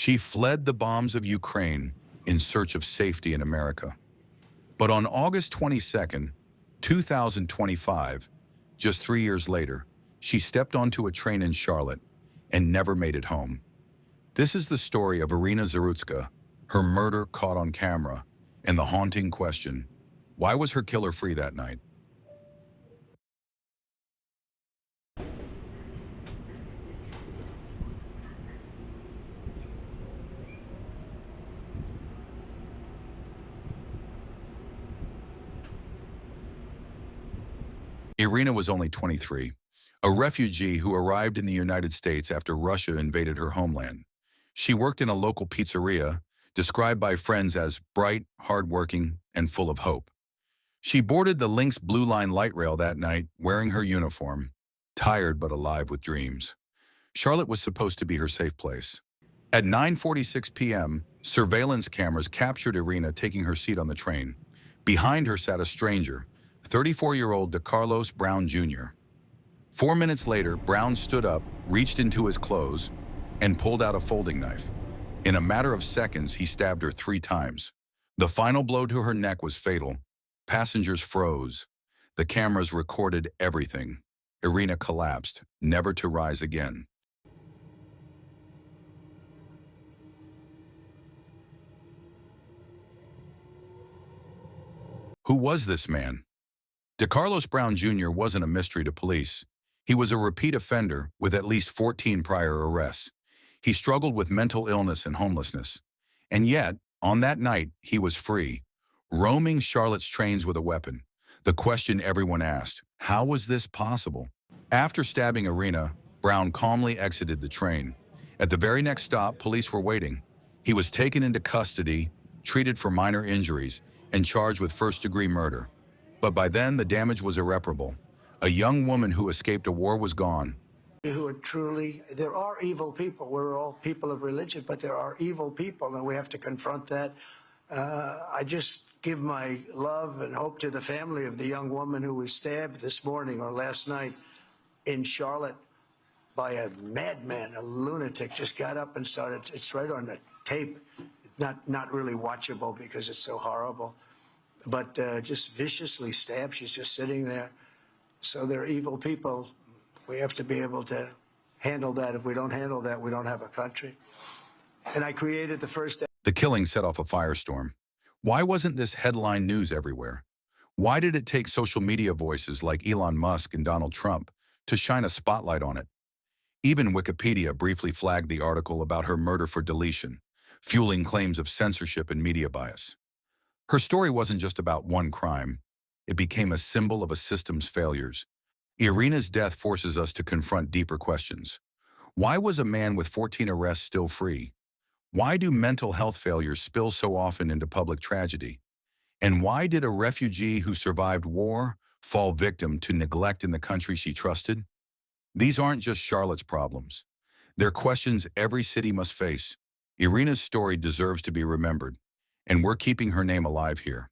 She fled the bombs of Ukraine in search of safety in America. But on August 22nd, 2025, just 3 years later, she stepped onto a train in Charlotte and never made it home. This is the story of Iryna Zarutska, her murder caught on camera, and the haunting question, why was her killer free that night? Iryna was only 23, a refugee who arrived in the United States after Russia invaded her homeland. She worked in a local pizzeria, described by friends as bright, hardworking, and full of hope. She boarded the Lynx Blue Line light rail that night, wearing her uniform, tired but alive with dreams. Charlotte was supposed to be her safe place. At 9:46 p.m., surveillance cameras captured Iryna taking her seat on the train. Behind her sat a stranger, 34-year-old Decarlos Brown Jr. 4 minutes later, Brown stood up, reached into his clothes, and pulled out a folding knife. In a matter of seconds, he stabbed her 3 times. The final blow to her neck was fatal. Passengers froze. The cameras recorded everything. Iryna collapsed, never to rise again. Who was this man? Decarlos Brown Jr. wasn't a mystery to police. He was a repeat offender with at least 14 prior arrests. He struggled with mental illness and homelessness. And yet, on that night, he was free, roaming Charlotte's trains with a weapon. The question everyone asked, how was this possible? After stabbing Iryna, Brown calmly exited the train. At the very next stop, police were waiting. He was taken into custody, treated for minor injuries, and charged with first-degree murder. But by then, the damage was irreparable. A young woman who escaped a war was gone. Who are truly, there are evil people. We're all people of religion, but there are evil people, and we have to confront that. I just give my love and hope to the family of the young woman who was stabbed this morning or last night in Charlotte by a madman, a lunatic. Just got up and started. It's right on the tape. Not really watchable because it's so horrible, but just viciously stabbed. She's just sitting there. So they're evil people. We have to be able to handle that. If we don't handle that, we don't have a country. And I created the first... The killing set off a firestorm. Why wasn't this headline news everywhere? Why did it take social media voices like Elon Musk and Donald Trump to shine a spotlight on it? Even Wikipedia briefly flagged the article about her murder for deletion, fueling claims of censorship and media bias. Her story wasn't just about one crime. It became a symbol of a system's failures. Iryna's death forces us to confront deeper questions. Why was a man with 14 arrests still free? Why do mental health failures spill so often into public tragedy? And why did a refugee who survived war fall victim to neglect in the country she trusted? These aren't just Charlotte's problems. They're questions every city must face. Iryna's story deserves to be remembered, and we're keeping her name alive here.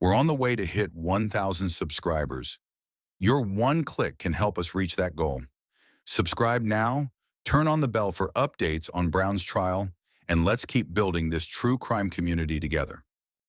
We're on the way to hit 1,000 subscribers. Your one click can help us reach that goal. Subscribe now, turn on the bell for updates on Brown's trial, and let's keep building this true crime community together.